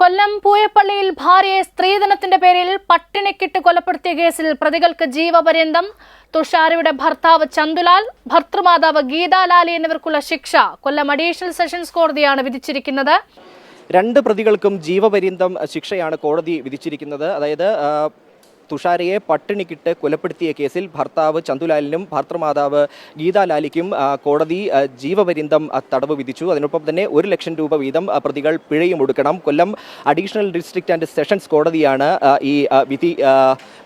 കൊല്ലം പൂയപ്പള്ളിയിൽ ഭാര്യയെ സ്ത്രീധനത്തിന്റെ പേരിൽ പട്ടിണിക്കിട്ട് കൊലപ്പെടുത്തിയ കേസിൽ പ്രതികൾക്ക് ജീവപര്യന്തം. തുഷാരയുടെ ഭർത്താവ് ചന്തുലാൽ, ഭർത്തൃമാതാവ് ഗീതാലാലി എന്നിവർക്കുള്ള ശിക്ഷ കൊല്ലം അഡീഷണൽ സെഷൻസ് കോടതിയാണ് വിധിച്ചിരിക്കുന്നത്. രണ്ട് പ്രതികൾക്കും ജീവപര്യന്തം ശിക്ഷയാണ് കോടതി വിധിച്ചിരിക്കുന്നത്. അതായത് തുഷാരയെ പട്ടിണിക്കിട്ട് കൊലപ്പെടുത്തിയ കേസിൽ ഭർത്താവ് ചന്തുലാലിനും ഭർത്തൃമാതാവ് ഗീതാലാലിക്കും കോടതി ജീവപര്യന്തം തടവ് വിധിച്ചു. അതിനൊപ്പം തന്നെ 1 ലക്ഷം രൂപ വീതം പ്രതികൾ പിഴയും ഒടുക്കണം. കൊല്ലം അഡീഷണൽ ഡിസ്ട്രിക്റ്റ് ആൻഡ് സെഷൻസ് കോടതിയാണ് ഈ വിധി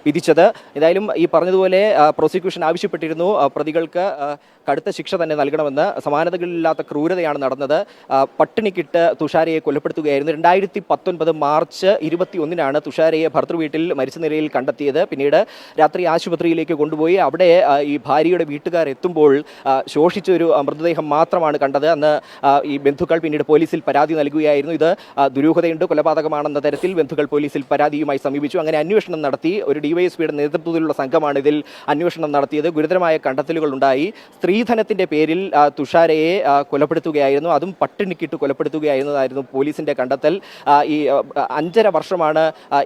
വിധിച്ചത്. ഏതായാലും ഈ പറഞ്ഞതുപോലെ പ്രോസിക്യൂഷൻ ആവശ്യപ്പെട്ടിരുന്നു പ്രതികൾക്ക് കടുത്ത ശിക്ഷ തന്നെ നൽകണമെന്ന്. സമാനതകളില്ലാത്ത ക്രൂരതയാണ് നടന്നത്. പട്ടിണിക്കിട്ട് തുഷാരയെ കൊലപ്പെടുത്തുകയായിരുന്നു. 2019 മാർച്ച് 21 തുഷാരയെ ഭർതൃവീട്ടിൽ മരിച്ച നിലയിൽ കണ്ടെത്തിയത്. പിന്നീട് രാത്രി ആശുപത്രിയിലേക്ക് കൊണ്ടുപോയി അവിടെ ഈ ഭാര്യയുടെ വീട്ടുകാർ എത്തുമ്പോൾ ശോഷിച്ച ഒരു മൃതദേഹം മാത്രമാണ് കണ്ടത്. അന്ന് ഈ ബന്ധുക്കൾ പിന്നീട് പോലീസിൽ പരാതി നൽകുകയായിരുന്നു. ഇത് ദുരൂഹതയുണ്ട്, കൊലപാതകമാണെന്ന തരത്തിൽ ബന്ധുക്കൾ പോലീസിൽ പരാതിയുമായി സമീപിച്ചു. അങ്ങനെ അന്വേഷണം നടത്തി. ഒരു ഡിവൈഎസ്പിയുടെ നേതൃത്വത്തിലുള്ള സംഘമാണ് ഇതിൽ അന്വേഷണം നടത്തിയത്. ഗുരുതരമായ കണ്ടെത്തലുകൾ ഉണ്ടായി. സ്ത്രീധനത്തിന്റെ പേരിൽ തുഷാരയെ കൊലപ്പെടുത്തുകയായിരുന്നു, അതും പട്ടിണിക്കിട്ട് കൊലപ്പെടുത്തുകയായിരുന്നതായിരുന്നു പോലീസിന്റെ കണ്ടെത്തൽ. ഈ 5.5 വർഷമാണ്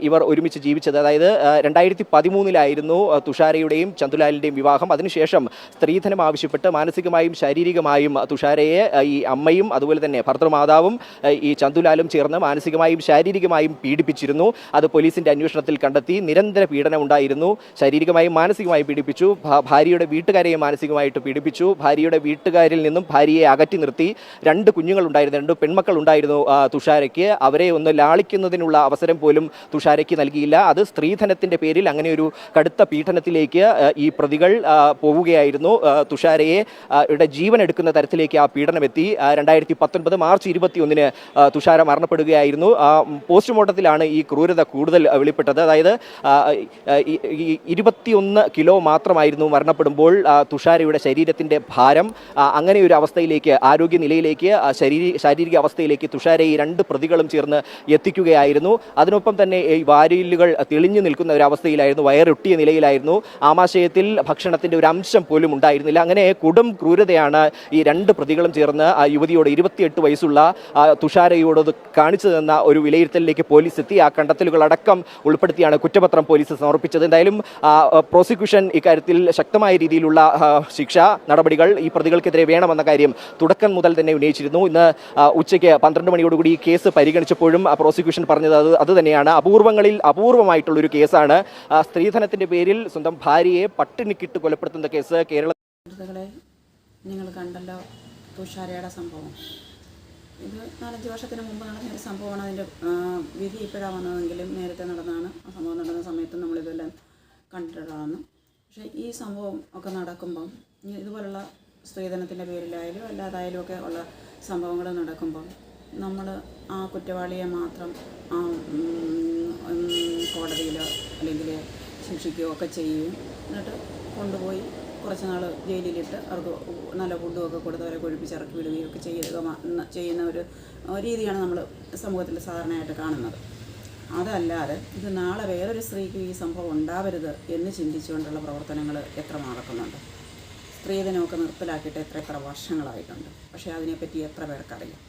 ഇവർ ഒരുമിച്ച് ജീവിച്ചത്. അതായത് 2013 തുഷാരയുടെയും ചന്തുലാലിന്റെയും വിവാഹം. അതിനുശേഷം സ്ത്രീധനം ആവശ്യപ്പെട്ട് മാനസികമായും ശാരീരികമായും തുഷാരയെ ഈ അമ്മയും അതുപോലെ തന്നെ ഭർത്തൃമാതാവും ഈ ചന്തുലാലും ചേർന്ന് മാനസികമായും ശാരീരികമായും പീഡിപ്പിച്ചിരുന്നു. അത് പോലീസിന്റെ അന്വേഷണത്തിൽ കണ്ടെത്തി. നിരന്തര പീഡനം ഉണ്ടായിരുന്നു. ശാരീരികമായും മാനസികമായും പീഡിപ്പിച്ചു. ഭാര്യയുടെ വീട്ടുകാരെയും മാനസികമായിട്ട് പീഡിപ്പിച്ചു. ഭാര്യയുടെ വീട്ടുകാരിൽ നിന്നും ഭാര്യയെ അകറ്റി നിർത്തി. 2 കുഞ്ഞുങ്ങളുണ്ടായിരുന്നു, 2 പെൺമക്കൾ ഉണ്ടായിരുന്നു തുഷാരയ്ക്ക്. അവരെ ഒന്ന് ലാളിക്കുന്നതിനുള്ള അവസരം പോലും തുഷാരയ്ക്ക് നൽകിയില്ല. അത് സ്ത്രീധനത്തിന്റെ പേരിൽ അങ്ങനെ ഒരു കടുത്ത പീഡനത്തിലേക്ക് ഈ പ്രതികൾ പോവുകയായിരുന്നു. തുഷാരയെ ജീവൻ എടുക്കുന്ന തരത്തിലേക്ക് ആ പീഡനമെത്തി. 2019 മാർച്ച് 21 തുഷാര മരണപ്പെടുകയായിരുന്നു. പോസ്റ്റ്മോർട്ടത്തിലാണ് ഈ ക്രൂരത കൂടുതൽ വെളിപ്പെട്ടത്. അതായത് 21 കിലോ മാത്രമായിരുന്നു മരണപ്പെടുമ്പോൾ തുഷാരയുടെ ശരീരത്തിന്റെ ഭാരം. അങ്ങനെ ഒരു അവസ്ഥയിലേക്ക്, ആരോഗ്യനിലയിലേക്ക്, ശാരീരിക അവസ്ഥയിലേക്ക് തുഷാരയെ ഈ 2 പ്രതികളും ചേർന്ന് എത്തിക്കുകയായിരുന്നു. അതിനൊപ്പം തന്നെ ഈ വാരിയലുകൾ തെളിഞ്ഞു നിൽക്കുന്ന ഒരു അവസ്ഥയിലായിരുന്നു, വയറൊട്ടിയ നിലയിലായിരുന്നു. ആമാശയത്തിൽ ഭക്ഷണത്തിന്റെ ഒരു അംശം പോലും ഉണ്ടായിരുന്നില്ല. അങ്ങനെ കൊടും ക്രൂരതയാണ് ഈ 2 പ്രതികളും ചേർന്ന് ആ യുവതിയോട്, 28 വയസ്സുള്ള തുഷാരയോട് കാണിച്ചു തന്ന ഒരു വിലയിരുത്തലിലേക്ക് പോലീസ് എത്തി. ആ കണ്ടെത്തലുകളടക്കം ഉൾപ്പെടുത്തിയാണ് കുറ്റപത്രം പോലീസ് സമർപ്പിച്ചത്. എന്തായാലും പ്രോസിക്യൂഷൻ ഇക്കാര്യത്തിൽ ശക്തമായ രീതിയിലുള്ള ശിക്ഷാ നടപടികൾ ഈ പ്രതികൾക്കെതിരെ വേണമെന്ന കാര്യം തുടക്കം മുതൽ തന്നെ ഉന്നയിച്ചിരുന്നു. ഇന്ന് ഉച്ചയ്ക്ക് 12 മണിയോടുകൂടി ഈ കേസ് പരിഗണിച്ചപ്പോഴും പ്രോസിക്യൂഷൻ പറഞ്ഞത് അത് തന്നെയാണ്. അപൂർവമായിട്ടുള്ളൊരു കേസാണ്. സ്ത്രീധനത്തിന്റെ പേരിൽ സ്വന്തം ഭാര്യയെ പട്ടിണിക്കിട്ട് കൊലപ്പെടുത്തുന്ന കേസ്. സുഹൃത്തുക്കളെ, നിങ്ങൾ കണ്ടല്ലോ തുഷാരയുടെ സംഭവം. ഇത് 4-5 വർഷത്തിന് മുമ്പ് നടന്നൊരു സംഭവമാണ്. അതിൻ്റെ വിധി ഇപ്പോഴാണ് വന്നതെങ്കിലും നേരത്തെ നടന്നതാണ്. ആ സംഭവം നടന്ന സമയത്ത് നമ്മളിതെല്ലാം കണ്ടിട്ടുള്ളതാണ്. പക്ഷേ ഈ സംഭവം ഒക്കെ നടക്കുമ്പം, ഇതുപോലുള്ള സ്ത്രീധനത്തിൻ്റെ പേരിലായാലും അല്ലാതായാലും ഒക്കെ ഉള്ള സംഭവങ്ങൾ നടക്കുമ്പം നമ്മൾ ആ കുറ്റവാളിയെ മാത്രം കോടതിയിലോ അല്ലെങ്കിൽ ശിക്ഷിക്കുകയോ ഒക്കെ ചെയ്യുകയും എന്നിട്ട് കൊണ്ടുപോയി കുറച്ച് നാൾ ജയിലിലിട്ട് അവർക്ക് നല്ല ഫുഡും ഒക്കെ കൊടുത്ത് അവരെ കൊഴിപ്പിച്ചിറക്കി വിടുകയും ഒക്കെ ചെയ്യുന്ന ഒരു രീതിയാണ് നമ്മൾ സമൂഹത്തിൽ സാധാരണയായിട്ട് കാണുന്നത്. അതല്ലാതെ ഇത് നാളെ വേറൊരു സ്ത്രീക്ക് ഈ സംഭവം ഉണ്ടാവരുത് എന്ന് ചിന്തിച്ചുകൊണ്ടുള്ള പ്രവർത്തനങ്ങൾ എത്ര നടക്കുന്നുണ്ട്. സ്ത്രീധനമൊക്കെ നിർത്തലാക്കിയിട്ട് എത്ര വർഷങ്ങളായിട്ടുണ്ട്. പക്ഷേ അതിനെപ്പറ്റി എത്ര പേർക്കറിയാം?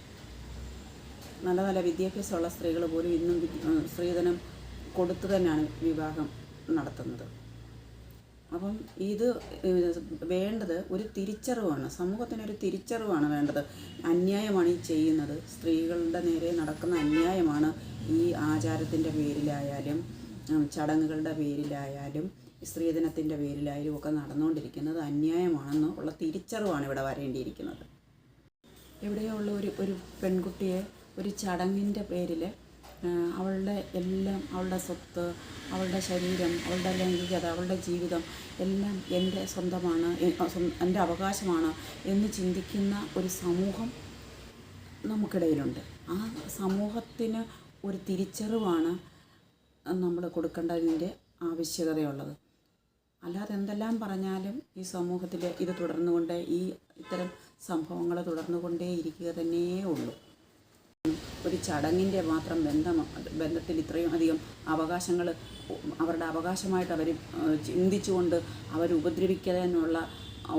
നല്ല നല്ല വിദ്യാഭ്യാസമുള്ള സ്ത്രീകൾ പോലും ഇന്നും സ്ത്രീധനം കൊടുത്തു തന്നെയാണ് വിവാഹം നടത്തുന്നത്. അപ്പം ഇത് വേണ്ടത് ഒരു തിരിച്ചറിവാണ്, സമൂഹത്തിനൊരു തിരിച്ചറിവാണ് വേണ്ടത്. അന്യായമാണ് ഈ ചെയ്യുന്നത്. സ്ത്രീകളുടെ നേരെ നടക്കുന്ന അന്യായമാണ് ഈ ആചാരത്തിൻ്റെ പേരിലായാലും ചടങ്ങുകളുടെ പേരിലായാലും സ്ത്രീധനത്തിൻ്റെ പേരിലായാലും ഒക്കെ നടന്നുകൊണ്ടിരിക്കുന്നത് അന്യായമാണെന്ന് ഉള്ള തിരിച്ചറിവാണ് ഇവിടെ വരേണ്ടിയിരിക്കുന്നത്. എവിടെയോ ഉള്ള ഒരു പെൺകുട്ടിയെ ഒരു ചടങ്ങിൻ്റെ പേരിൽ അവളുടെ എല്ലാം, അവളുടെ സ്വത്ത്, അവളുടെ ശരീരം, അവളുടെ ലൈംഗികത, അവളുടെ ജീവിതം എല്ലാം എൻ്റെ സ്വന്തമാണ്, എൻ്റെ അവകാശമാണ് എന്ന് ചിന്തിക്കുന്ന ഒരു സമൂഹം നമുക്കിടയിലുണ്ട്. ആ സമൂഹത്തിന് ഒരു തിരിച്ചറിവാണ് നമ്മൾ കൊടുക്കേണ്ടതിൻ്റെ ആവശ്യകതയുള്ളത്. അല്ലാതെ എന്തെല്ലാം പറഞ്ഞാലും ഈ സമൂഹത്തിൽ ഇത് തുടർന്നുകൊണ്ടേ, ഇത്തരം സംഭവങ്ങൾ തുടർന്നുകൊണ്ടേ ഇരിക്കുക തന്നെയേ ഉള്ളൂ. ഒരു ചടങ്ങിൻ്റെ മാത്രം ബന്ധത്തിൽ ഇത്രയും അധികം അവകാശങ്ങൾ അവരുടെ അവകാശമായിട്ട് അവർ ചിന്തിച്ചുകൊണ്ട് അവർ ഉപദ്രവിക്കാനുള്ള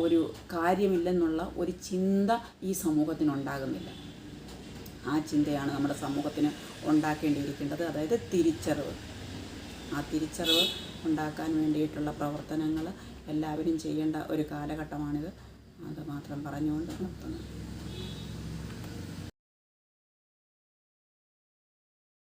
ഒരു കാര്യമില്ലെന്നുള്ള ഒരു ചിന്ത ഈ സമൂഹത്തിനുണ്ടാകുന്നില്ല. ആ ചിന്തയാണ് നമ്മുടെ സമൂഹത്തിന് ഉണ്ടാക്കേണ്ടിയിരിക്കേണ്ടത്, അതായത് തിരിച്ചറിവ്. ആ തിരിച്ചറിവ് ഉണ്ടാക്കാൻ വേണ്ടിയിട്ടുള്ള പ്രവർത്തനങ്ങൾ എല്ലാവരും ചെയ്യേണ്ട ഒരു കാലഘട്ടമാണിത്. അത് മാത്രം പറഞ്ഞുകൊണ്ട് നിർത്തുന്നു.